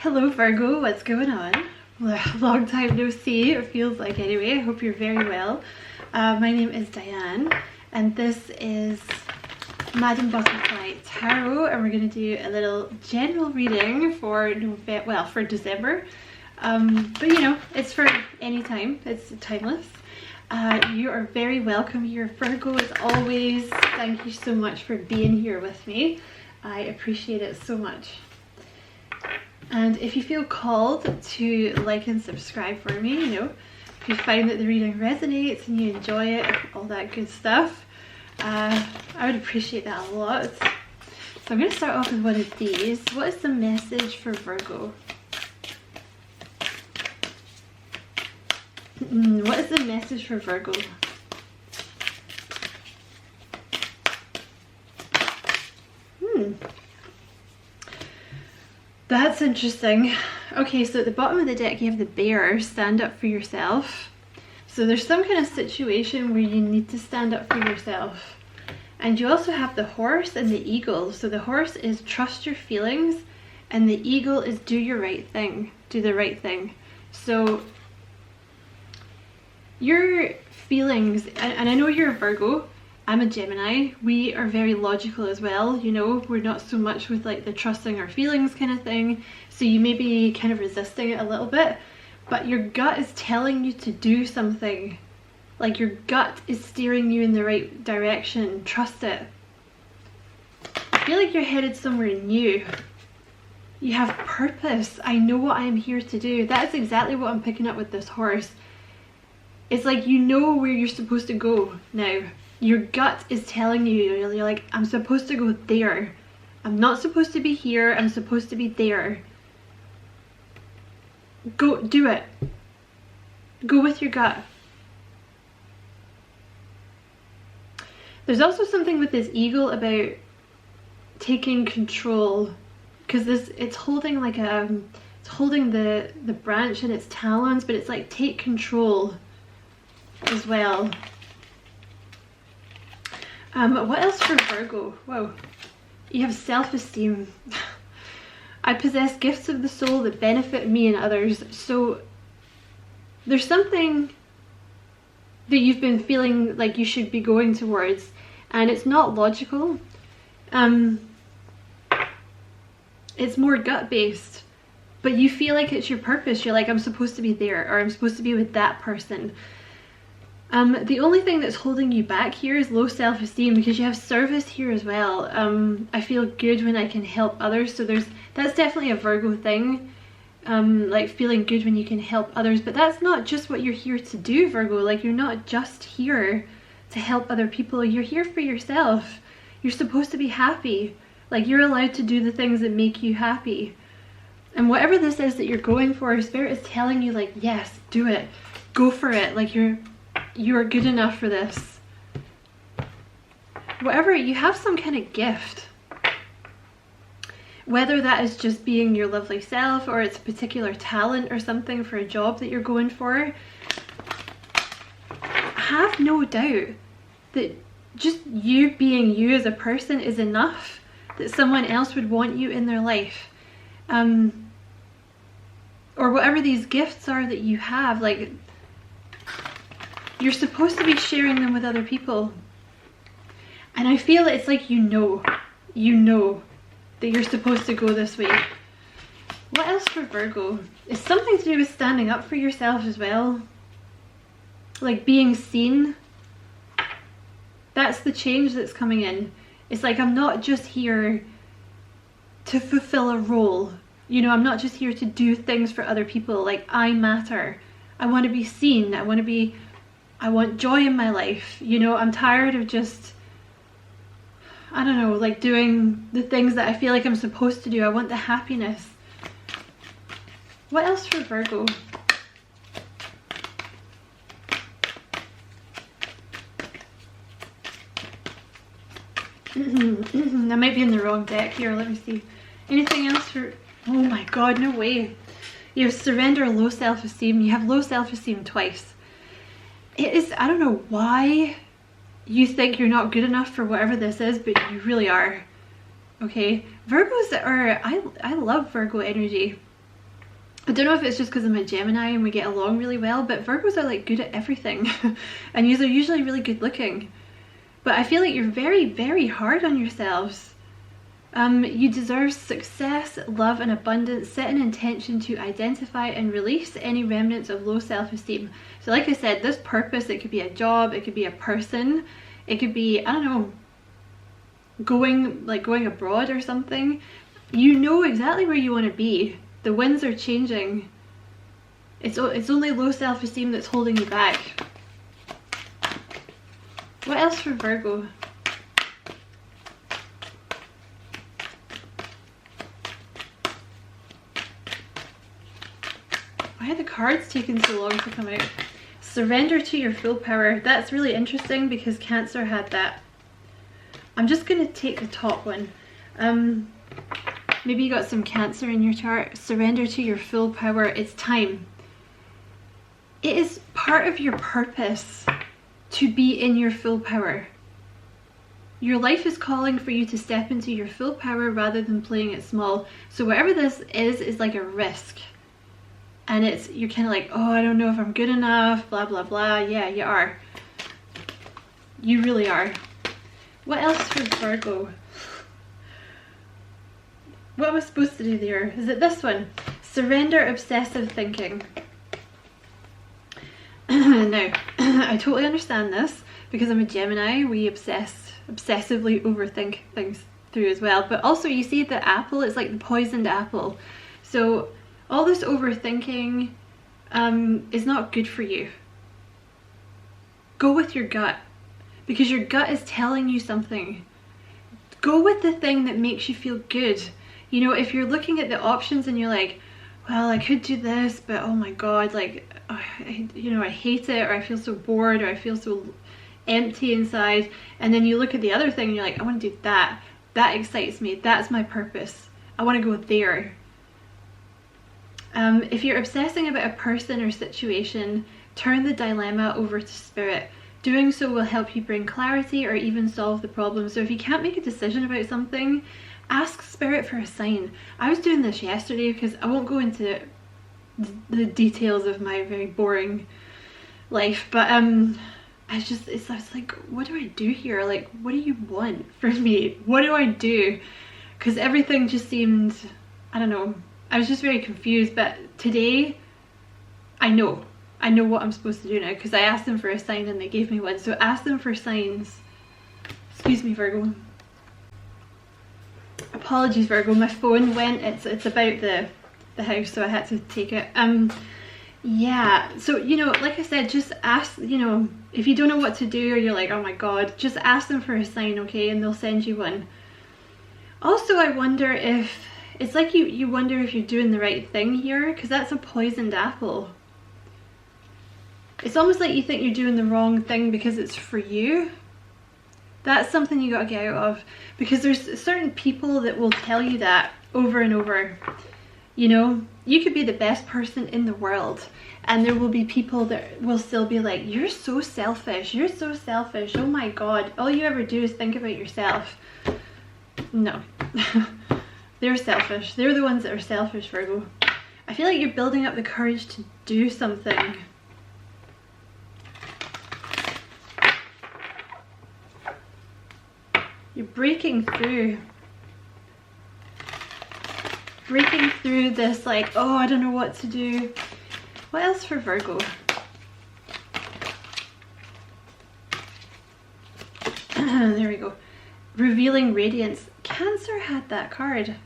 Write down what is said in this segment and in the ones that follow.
Hello Virgo, what's going on? Long time no see, it feels like anyway. I hope you're very well. My name is Diane and this is Madam Butterfly Tarot, and we're going to do a little general reading for for December. But you know, it's for any time, it's timeless. You are very welcome here, Virgo, as always. Thank you so much for being here with me. I appreciate it so much. And if you feel called to like and subscribe for me, you know, if you find that the reading resonates and you enjoy it, all that good stuff, I would appreciate that a lot. So I'm going to start off with one of these. What is the message for Virgo? What is the message for Virgo? That's interesting. Okay, so at the bottom of the deck you have the bear, stand up for yourself. So there's some kind of situation where you need to stand up for yourself. And you also have the horse and the eagle. So the horse is trust your feelings and the eagle is do your right thing, do the right thing. So your feelings, and I know you're a Virgo, I'm a Gemini, we are very logical as well, you know, we're not so much with like the trusting our feelings kind of thing, so you may be kind of resisting it a little bit, but your gut is telling you to do something, like your gut is steering you in the right direction, trust it. I feel like you're headed somewhere new, you have purpose. I know what I am here to do. That's exactly what I'm picking up with this horse. It's like you know where you're supposed to go now. Your gut is telling you, you're like, I'm supposed to go there. I'm not supposed to be here, I'm supposed to be there. Go, do it. Go with your gut. There's also something with this eagle about taking control, because it's holding like it's holding the branch in its talons, but it's like take control as well. What else for Virgo? Whoa. You have self-esteem. I possess gifts of the soul that benefit me and others. So there's something that you've been feeling like you should be going towards, and it's not logical. It's more gut-based, but you feel like it's your purpose. You're like, I'm supposed to be there, or I'm supposed to be with that person. The only thing that's holding you back here is low self-esteem, because you have service here as well. I feel good when I can help others, so that's definitely a Virgo thing, like feeling good when you can help others, but that's not just what you're here to do, Virgo. Like, you're not just here to help other people, you're here for yourself. You're supposed to be happy. Like, you're allowed to do the things that make you happy. And whatever this is that you're going for, Spirit is telling you, like, yes, do it. Go for it. Like, you are good enough for this. Whatever, you have some kind of gift. Whether that is just being your lovely self, or it's a particular talent or something for a job that you're going for, have no doubt that just you being you as a person is enough, that someone else would want you in their life. Or whatever these gifts are that you have, like, you're supposed to be sharing them with other people. And I feel it's like you know that you're supposed to go this way. What else for Virgo? It's something to do with standing up for yourself as well. Like being seen. That's the change that's coming in. It's like, I'm not just here to fulfill a role. You know, I'm not just here to do things for other people. Like, I matter. I want to be seen. I want joy in my life, you know. I'm tired of just, I don't know, like doing the things that I feel like I'm supposed to do. I want the happiness. What else for Virgo? I might be in the wrong deck here, let me see. Anything else for, oh my god, no way. You have surrender, low self-esteem. You have low self-esteem twice. It is, I don't know why you think you're not good enough for whatever this is, but you really are. Okay, Virgos are, I love Virgo energy. I don't know if it's just because I'm a Gemini and we get along really well, but Virgos are like good at everything and you're usually really good looking. But I feel like you're very, very hard on yourselves. You deserve success, love and abundance. Set an intention to identify and release any remnants of low self-esteem. So like I said, this purpose, it could be a job, it could be a person, it could be, I don't know, going abroad or something. You know exactly where you want to be. The winds are changing. It's only low self-esteem that's holding you back. What else for Virgo? Why are the cards taking so long to come out? Surrender to your full power. That's really interesting because Cancer had that. I'm just going to take the top one. Maybe you got some Cancer in your chart. Surrender to your full power. It's time. It is part of your purpose to be in your full power. Your life is calling for you to step into your full power rather than playing it small. So whatever this is like a risk. And you're kind of like, oh, I don't know if I'm good enough, blah, blah, blah. Yeah, you are. You really are. What else for Virgo? What am I supposed to do there? Is it this one? Surrender obsessive thinking. Now, I totally understand this because I'm a Gemini. We obsessively overthink things through as well. But also you see the apple, it's like the poisoned apple. So all this overthinking is not good for you. Go with your gut because your gut is telling you something. Go with the thing that makes you feel good. You know, if you're looking at the options and you're like, well, I could do this, but oh my God, like, I hate it, or I feel so bored, or I feel so empty inside. And then you look at the other thing and you're like, I want to do that. That excites me. That's my purpose. I want to go there. If you're obsessing about a person or situation, turn the dilemma over to spirit. Doing so will help you bring clarity or even solve the problem. So if you can't make a decision about something, ask spirit for a sign. I was doing this yesterday because I won't go into the details of my very boring life, but I was like, what do I do here? Like, what do you want from me? What do I do? Because everything just seemed, I don't know, I was just very confused. But today I know what I'm supposed to do now because I asked them for a sign and they gave me one. So ask them for signs. Excuse me, Virgo. Apologies, Virgo, my phone went. It's about the house, so I had to take it. Yeah, so you know, like I said, just ask, you know, if you don't know what to do or you're like, oh my God, just ask them for a sign, okay, and they'll send you one. Also, I wonder if it's like you wonder if you're doing the right thing here, because that's a poisoned apple. It's almost like you think you're doing the wrong thing because it's for you. That's something you gotta get out of, because there's certain people that will tell you that over and over. You know, you could be the best person in the world and there will be people that will still be like, you're so selfish, you're so selfish, oh my God, all you ever do is think about yourself. No. They're selfish. They're the ones that are selfish, Virgo. I feel like you're building up the courage to do something. You're breaking through this, like, oh, I don't know what to do. What else for Virgo? There we go. Revealing radiance. Cancer had that card.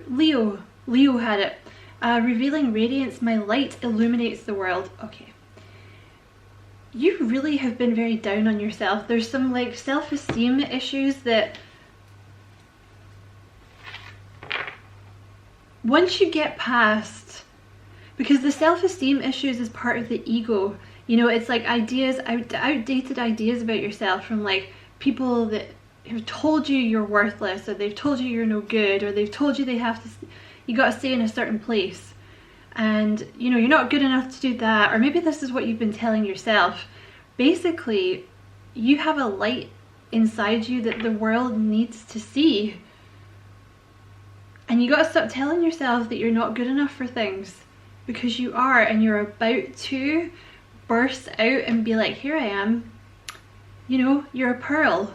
Leo had it. Revealing radiance. My light illuminates the world. Okay. You really have been very down on yourself. There's some like self-esteem issues that once you get past, because the self-esteem issues is part of the ego, you know, it's like ideas, outdated ideas about yourself from like people that have told you you're worthless, or they've told you you're no good, or they've told you you got to stay in a certain place, and you know, you're not good enough to do that, or maybe this is what you've been telling yourself. Basically, you have a light inside you that the world needs to see. And you gotta stop telling yourself that you're not good enough for things. because you are, and you're about to burst out and be like, here I am. You know, you're a pearl.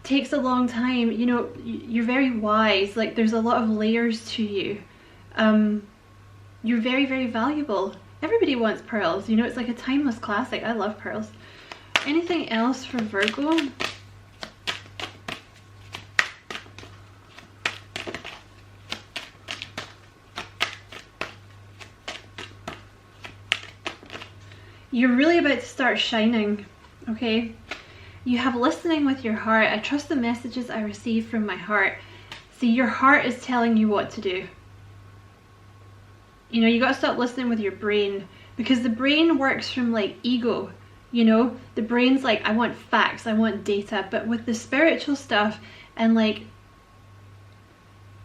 Takes a long time, you know, you're very wise, like there's a lot of layers to you. You're very, very valuable. Everybody wants pearls, you know, it's like a timeless classic. I love pearls. Anything else for Virgo? You're really about to start shining, okay? You have listening with your heart. I trust the messages I receive from my heart. See, your heart is telling you what to do. You know, you got to stop listening with your brain, because the brain works from like ego. You know, the brain's like, I want facts, I want data. But with the spiritual stuff and like,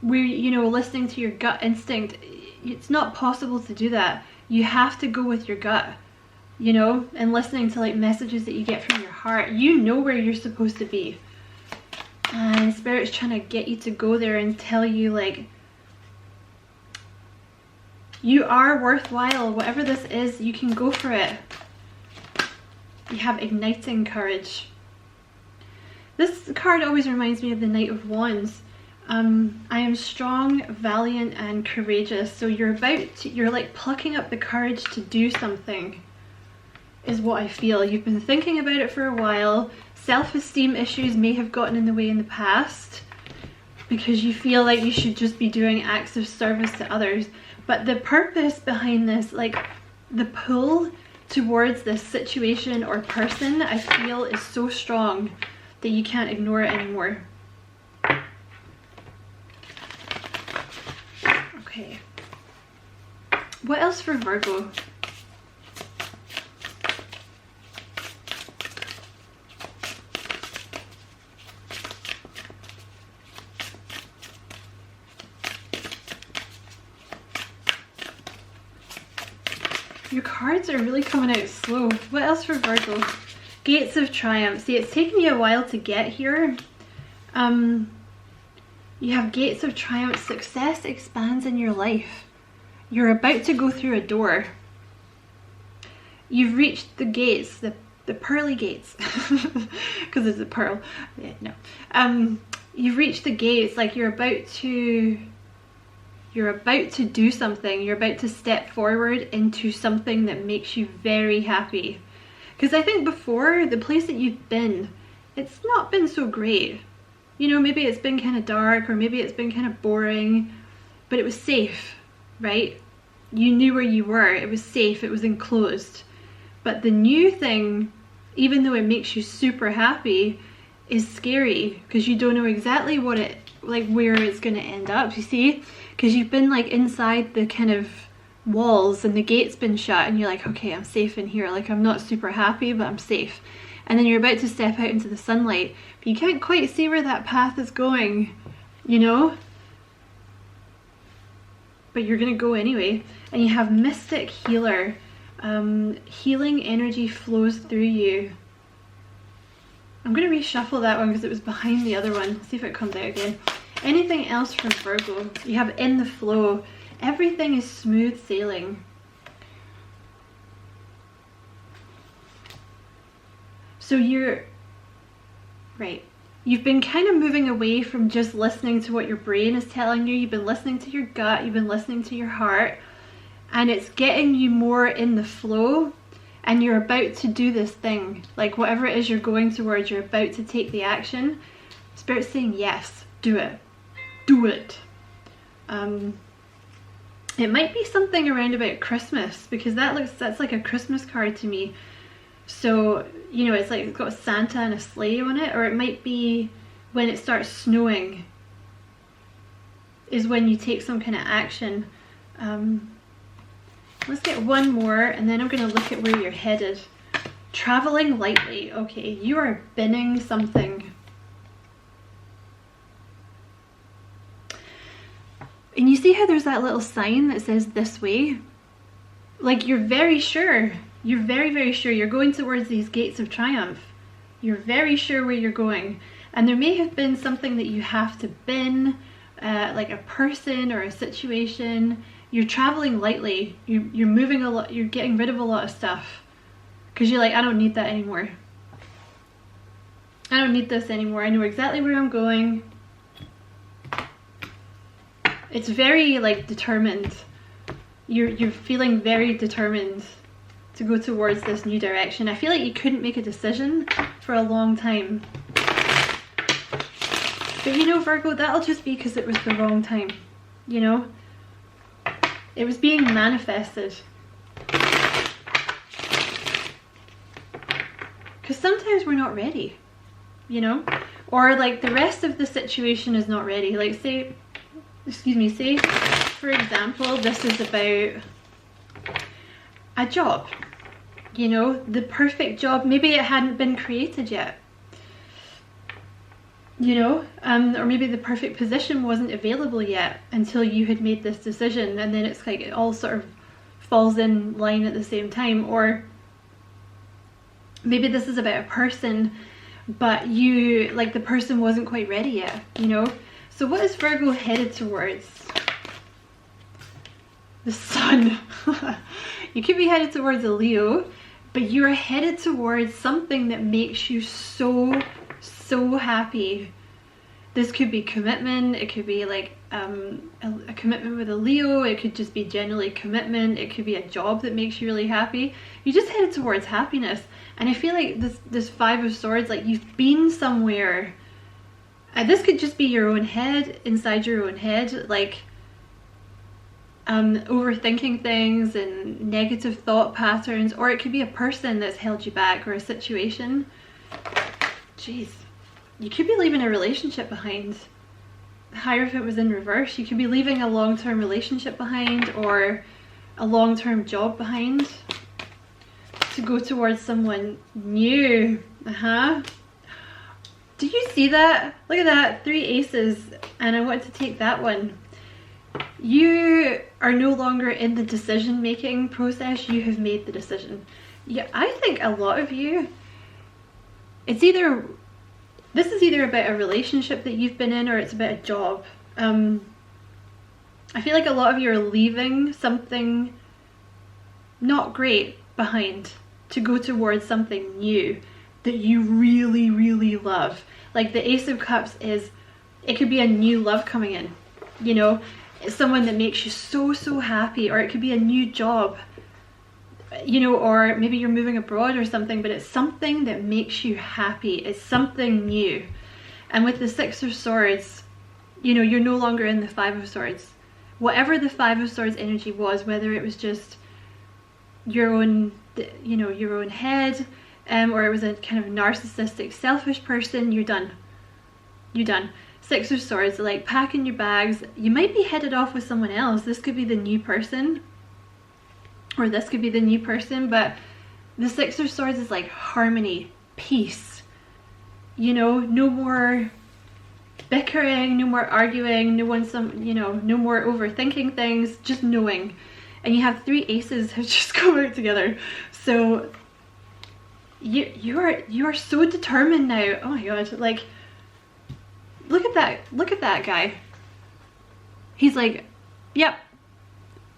we're, you know, listening to your gut instinct, it's not possible to do that. You have to go with your gut, you know, and listening to like messages that you get from your heart. You know where you're supposed to be. And Spirit's trying to get you to go there and tell you like, you are worthwhile. Whatever this is, you can go for it. You have igniting courage. This card always reminds me of the Knight of Wands. I am strong, valiant, and courageous. So you're like plucking up the courage to do something, is what I feel. You've been thinking about it for a while. Self-esteem issues may have gotten in the way in the past because you feel like you should just be doing acts of service to others. But the purpose behind this, like the pull towards this situation or person, I feel is so strong that you can't ignore it anymore. Okay. What else for Virgo? Your cards are really coming out slow. What else for Virgo? Gates of Triumph. See, it's taken you a while to get here. You have Gates of Triumph. Success expands in your life. You're about to go through a door. You've reached the gates, the pearly gates, because it's a pearl. Yeah, no. You've reached the gates, like you're about to do something. You're about to step forward into something that makes you very happy. Because I think before, the place that you've been, it's not been so great. You know, maybe it's been kind of dark, or maybe it's been kind of boring, but it was safe, right? You knew where you were. It was safe. It was enclosed. But the new thing, even though it makes you super happy, is scary because you don't know exactly what it, like where it's going to end up, you see? Because you've been like inside the kind of walls and the gate's been shut and you're like, okay, I'm safe in here. Like, I'm not super happy, but I'm safe. And then you're about to step out into the sunlight, but you can't quite see where that path is going, you know? But you're gonna go anyway. And you have Mystic Healer. Healing energy flows through you. I'm gonna reshuffle that one because it was behind the other one. See if it comes out again. Anything else from Virgo? You have In the Flow. Everything is smooth sailing. So you're, right, you've been kind of moving away from just listening to what your brain is telling you. You've been listening to your gut, you've been listening to your heart, and it's getting you more in the flow, and you're about to do this thing. Like whatever it is you're going towards, you're about to take the action. Spirit's saying, yes, do it. Do it. It might be something around about Christmas, because that's like a Christmas card to me. So, you know, it's like it's got a Santa and a sleigh on it, or it might be when it starts snowing is when you take some kind of action. Let's get one more and then I'm going to look at where you're headed. Traveling lightly. Okay, you are binning something. And you see how there's that little sign that says this way? Like you're very sure. You're very, very sure you're going towards these gates of triumph. You're very sure where you're going. And there may have been something that you have to bin, like a person or a situation. You're traveling lightly. You're moving a lot. You're getting rid of a lot of stuff because you're like, I don't need that anymore. I don't need this anymore. I know exactly where I'm going. It's very like determined. You're feeling very determined to go towards this new direction. I feel like you couldn't make a decision for a long time. But you know, Virgo, that'll just be because it was the wrong time. You know? It was being manifested. Because sometimes we're not ready. You know? Or like the rest of the situation is not ready. Like say, excuse me, say for example, this is about a job. You know, the perfect job. Maybe it hadn't been created yet. You know, or maybe the perfect position wasn't available yet until you had made this decision, and then it's like it all sort of falls in line at the same time. Or maybe this is about a person, but you, like, the person wasn't quite ready yet, you know? So what is Virgo headed towards? The sun. You could be headed towards a Leo, but you're headed towards something that makes you so happy. This could be commitment. It could be like a commitment with a Leo. It could just be generally commitment. It could be a job that makes you really happy. You just headed towards happiness. And I feel like this Five of Swords, like you've been somewhere. This could just be your own head, inside your own head, like overthinking things and negative thought patterns, or it could be a person that's held you back, or a situation. Jeez. You could be leaving a relationship behind. The Hierophant was in reverse. You could be leaving a long-term relationship behind, or a long-term job behind to go towards someone new. Do you see that? Look at that, 3 aces, and I want to take that one. You are no longer in the decision-making process. You have made the decision. Yeah, I think a lot of you, it's either, this is either about a relationship that you've been in, or it's about a job. I feel like a lot of you are leaving something not great behind to go towards something new that you really, really love. Like the Ace of Cups is, it could be a new love coming in, you know? It's someone that makes you so happy, or it could be a new job, you know, or maybe you're moving abroad or something, but it's something that makes you happy. It's something new. And with the Six of Swords, you know, you're no longer in the Five of Swords. Whatever the Five of Swords energy was, whether it was just your own, you know, your own head, or it was a kind of narcissistic, selfish person, you're done. You're done. Six of Swords, like packing your bags. You might be headed off with someone else. This could be the new person, or this could be the new person, but the Six of Swords is like harmony, peace. You know, no more bickering, no more arguing, no more overthinking things, just knowing. And you have 3 aces have just come out together. So you are so determined now. Oh my god, like look at that guy. He's like, yep,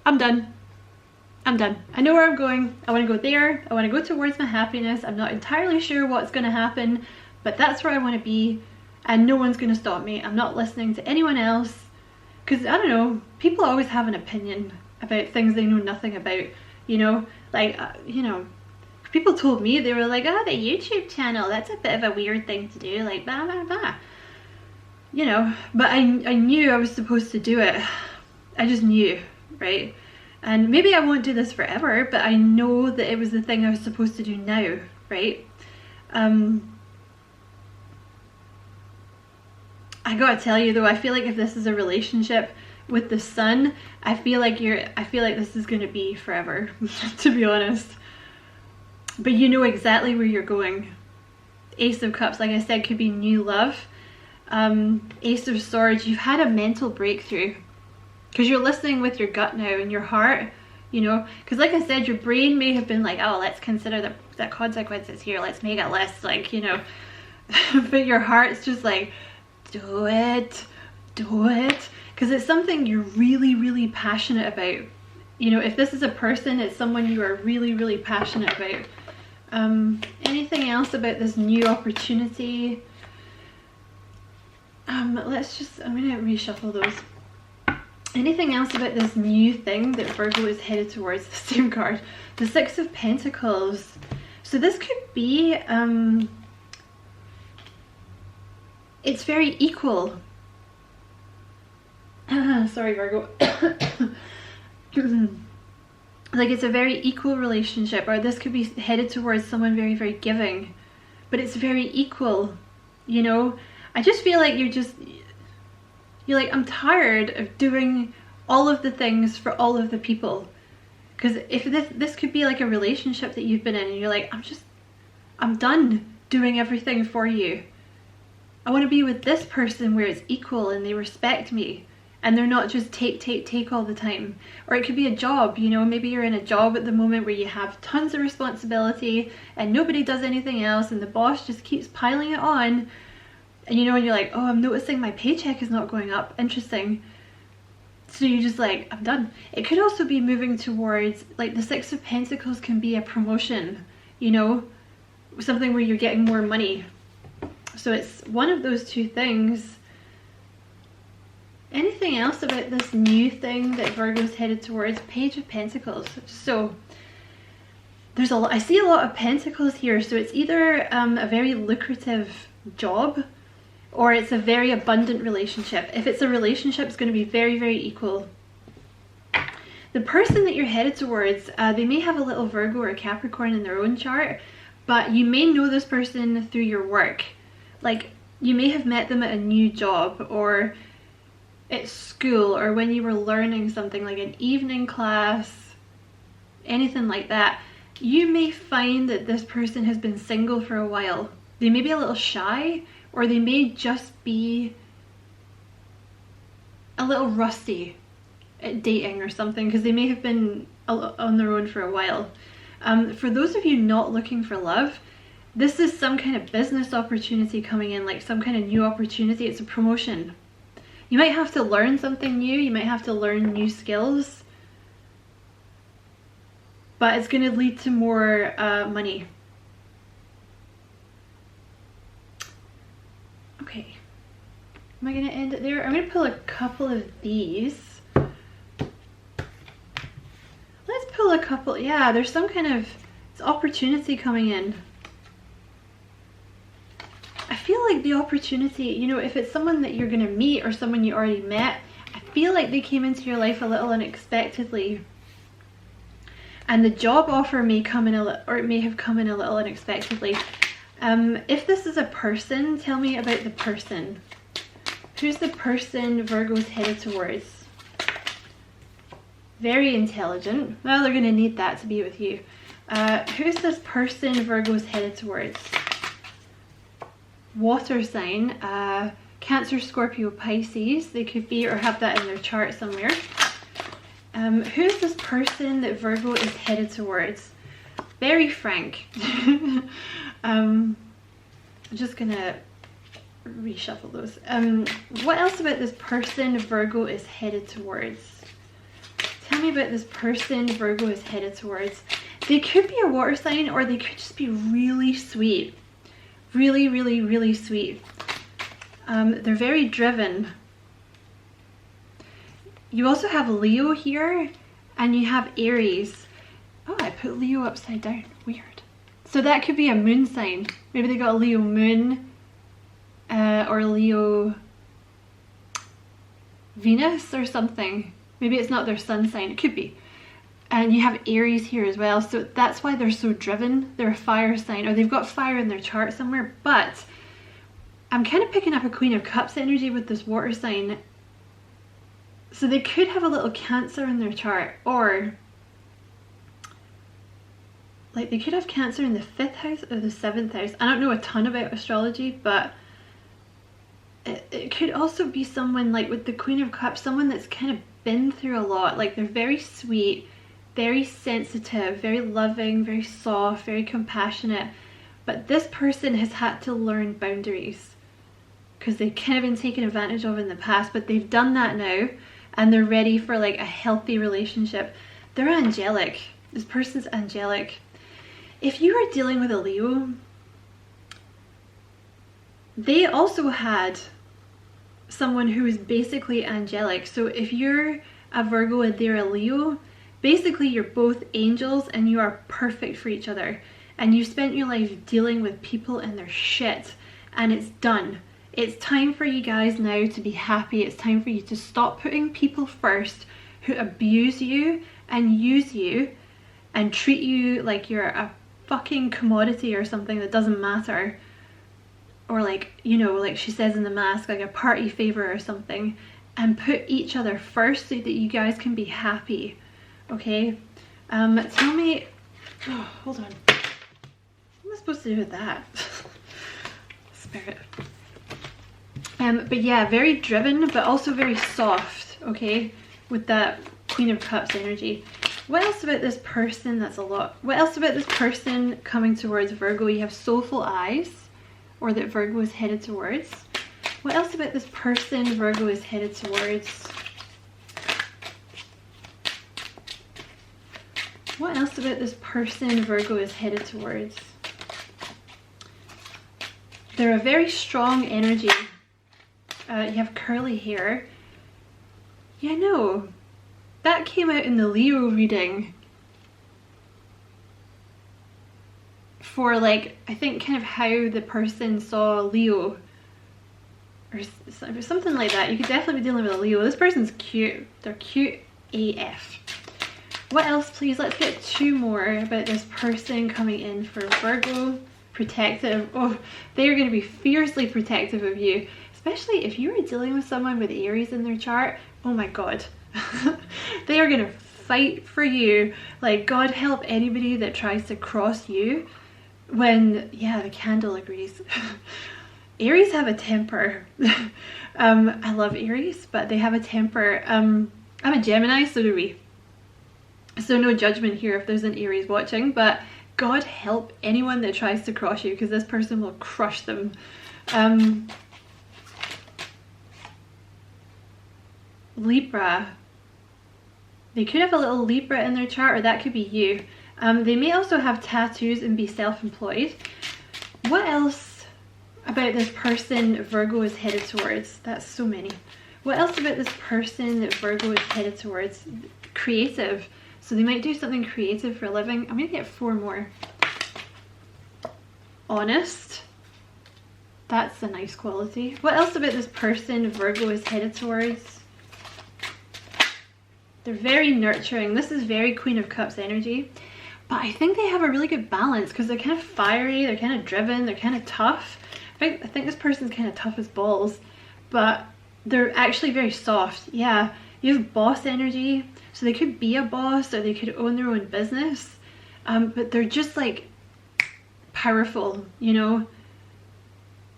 I'm done. I'm done. I know where I'm going. I want to go there. I want to go towards my happiness. I'm not entirely sure what's going to happen, but that's where I want to be, and no one's going to stop me. I'm not listening to anyone else, because I don't know, people always have an opinion about things they know nothing about, you know? Like, you know, people told me, they were like, oh, the YouTube channel, that's a bit of a weird thing to do, like blah blah blah, you know. But I knew I was supposed to do it. I just knew, right? And maybe I won't do this forever, but I know that it was the thing I was supposed to do now, right? I gotta tell you though, I feel like if this is a relationship with the sun, I feel like this is gonna be forever, to be honest. But you know exactly where you're going. Ace of Cups, like I said, could be new love. Ace of Swords, you've had a mental breakthrough, because you're listening with your gut now and your heart, you know, because like I said, your brain may have been like, oh, let's consider the consequences here, let's make a list, like, you know. But your heart's just like, do it, do it, because it's something you're really, really passionate about. You know, if this is a person, it's someone you are really, really passionate about. Anything else about this new opportunity? Let's just, I'm gonna reshuffle those. Anything else about this new thing that Virgo is headed towards? The same card, the Six of Pentacles. So this could be, it's very equal. Sorry, Virgo. Like, it's a very equal relationship, or this could be headed towards someone very, very giving, but it's very equal, you know? I just feel like you're like, I'm tired of doing all of the things for all of the people. Because if this could be like a relationship that you've been in and you're like, I'm done doing everything for you. I want to be with this person where it's equal and they respect me and they're not just take all the time. Or it could be a job, you know, maybe you're in a job at the moment where you have tons of responsibility and nobody does anything else and the boss just keeps piling it on. And you know, and you're like, oh, I'm noticing my paycheck is not going up. Interesting. So you're just like, I'm done. It could also be moving towards, like, the Six of Pentacles can be a promotion, you know, something where you're getting more money. So it's one of those two things. Anything else about this new thing that Virgo's headed towards? Page of Pentacles. So there's a lot, I see a lot of pentacles here. So it's either a very lucrative job, or it's a very abundant relationship. If it's a relationship, it's going to be very, very equal. The person that you're headed towards, they may have a little Virgo or Capricorn in their own chart, but you may know this person through your work. Like, you may have met them at a new job, or at school, or when you were learning something like an evening class, anything like that. You may find that this person has been single for a while. They may be a little shy, or they may just be a little rusty at dating or something, because they may have been on their own for a while. For those of you not looking for love, this is some kind of business opportunity coming in, like some kind of new opportunity. It's a promotion. You might have to learn something new, you might have to learn new skills, but it's going to lead to more money. Okay, am I going to end it there? I'm going to pull a couple of these. Let's pull a couple. Yeah, there's some kind of opportunity coming in. I feel like the opportunity, you know, if it's someone that you're going to meet or someone you already met, I feel like they came into your life a little unexpectedly. And the job offer may come in a little, or it may have come in a little unexpectedly. If this is a person, tell me about the person. Who's the person Virgo's headed towards? Very intelligent. Well, they're going to need that to be with you. Who's this person Virgo's headed towards? Water sign. Cancer, Scorpio, Pisces. They could be or have that in their chart somewhere. Who's this person that Virgo is headed towards? Very frank. I'm just gonna reshuffle those. What else about this person Virgo is headed towards? Tell me about this person Virgo is headed towards. They could be a water sign, or they could just be really sweet. Really, really, really sweet. They're very driven. You also have Leo here, and you have Aries. Oh, I put Leo upside down. Weird. So that could be a moon sign. Maybe they got a Leo moon, or Leo Venus or something. Maybe it's not their sun sign. It could be. And you have Aries here as well. So that's why they're so driven. They're a fire sign, or they've got fire in their chart somewhere. But I'm kind of picking up a Queen of Cups energy with this water sign. So they could have a little Cancer in their chart, or like they could have Cancer in the 5th house or the 7th house. I don't know a ton about astrology, but it could also be someone like with the Queen of Cups, someone that's kind of been through a lot. Like they're very sweet, very sensitive, very loving, very soft, very compassionate. But this person has had to learn boundaries. because they've kind of been taken advantage of in the past, but they've done that now and they're ready for like a healthy relationship. They're angelic. This person's angelic. If you are dealing with a Leo, they also had someone who is basically angelic. So if you're a Virgo and they're a Leo, basically you're both angels and you are perfect for each other. And you spent your life dealing with people and their shit, and it's done. It's time for you guys now to be happy. It's time for you to stop putting people first who abuse you and use you and treat you like you're a fucking commodity or something that doesn't matter. Or like, you know, like she says in the mask, like a party favor or something. And put each other first so that you guys can be happy. Okay? Tell me... Oh, hold on. What am I supposed to do with that? Spirit. But yeah, very driven, but also very soft, okay? With that Queen of Cups energy. What else about this person? That's a lot. What else about this person coming towards Virgo? You have soulful eyes, or that Virgo is headed towards. What else about this person Virgo is headed towards? What else about this person Virgo is headed towards? They're a very strong energy. You have curly hair. Yeah, no. That came out in the Leo reading. For like, I think kind of how the person saw Leo. Or something like that. You could definitely be dealing with a Leo. This person's cute. They're cute AF. What else, please? Let's get 2 more about this person coming in for Virgo. Protective. Oh, they are going to be fiercely protective of you. Especially if you are dealing with someone with Aries in their chart. Oh my god. They are going to fight for you. Like, God help anybody that tries to cross you. When, yeah, the candle agrees. Aries have a temper. I love Aries, but they have a temper. I'm a Gemini, so do we. So no judgment here if there's an Aries watching, but God help anyone that tries to cross you, because this person will crush them. Libra. They could have a little Libra in their chart, or that could be you. They may also have tattoos and be self-employed. What else about this person Virgo is headed towards? That's so many. What else about this person that Virgo is headed towards? Creative. So they might do something creative for a living. I'm going to get 4 more. Honest. That's a nice quality. What else about this person Virgo is headed towards? They're very nurturing. This is very Queen of Cups energy. But I think they have a really good balance because they're kind of fiery, they're kind of driven, they're kind of tough. I think this person's kind of tough as balls. But they're actually very soft. Yeah, you have boss energy. So they could be a boss or they could own their own business. But they're just like powerful, you know?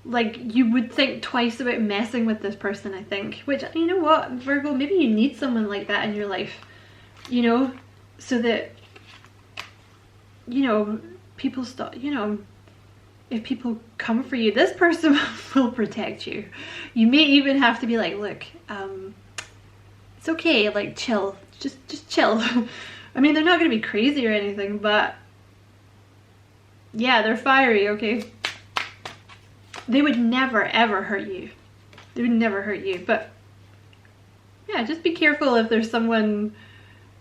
Like, you would think twice about messing with this person, I think. Which, you know what, Virgo, maybe you need someone like that in your life. You know? So that, you know, people stop, you know, if people come for you, this person will protect you. You may even have to be like, look, it's okay, like, chill. Just chill. I mean, they're not going to be crazy or anything, but yeah, they're fiery, okay? They would never, ever hurt you. They would never hurt you, but yeah, just be careful if there's someone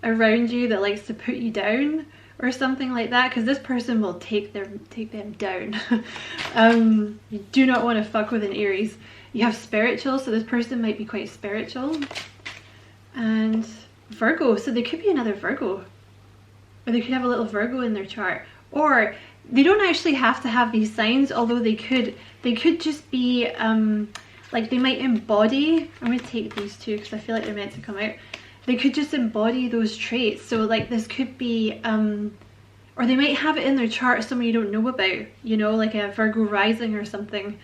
around you that likes to put you down or something like that, because this person will take them down. You do not want to fuck with an Aries. You have spiritual, so this person might be quite spiritual. And Virgo, so they could be another Virgo. Or they could have a little Virgo in their chart. Or they don't actually have to have these signs, although they could just be, like, they might embody, I'm going to take these 2 because I feel like they're meant to come out. They could just embody those traits. So like this could be, or they might have it in their chart, someone you don't know about, you know, like a Virgo rising or something.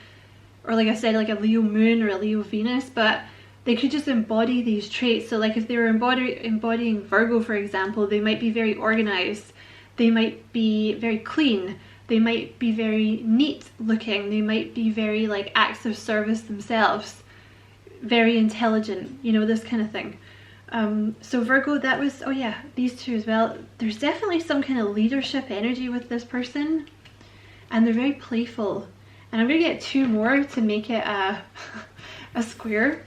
Or like I said, like a Leo moon or a Leo Venus, but they could just embody these traits. So like if they were embodying Virgo, for example, they might be very organized. They might be very clean. They might be very neat looking. They might be very like acts of service themselves. Very intelligent, you know, this kind of thing. So Virgo, that was, oh yeah, these two as well. There's definitely some kind of leadership energy with this person, and they're very playful. And I'm gonna get two more to make it a square.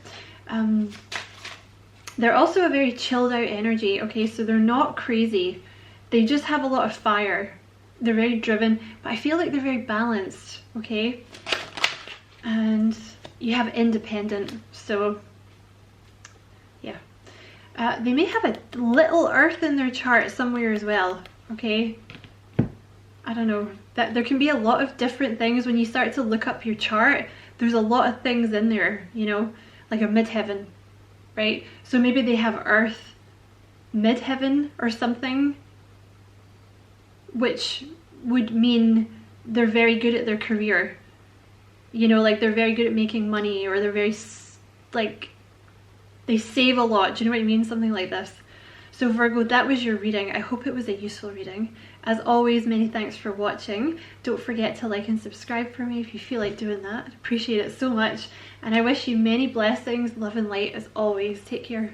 They're also a very chilled out energy, okay? So they're not crazy. They just have a lot of fire. They're very driven, but I feel like they're very balanced, okay? And you have independent, so yeah. They may have a little earth in their chart somewhere as well, okay? I don't know. That there can be a lot of different things when you start to look up your chart. There's a lot of things in there, you know, like a midheaven, right? So maybe they have earth midheaven or something, which would mean they're very good at their career. You know, like they're very good at making money, or they're very, like, they save a lot. Do you know what I mean? Something like this. So Virgo, that was your reading. I hope it was a useful reading. As always, many thanks for watching. Don't forget to like and subscribe for me if you feel like doing that. I appreciate it so much. And I wish you many blessings, love and light as always. Take care.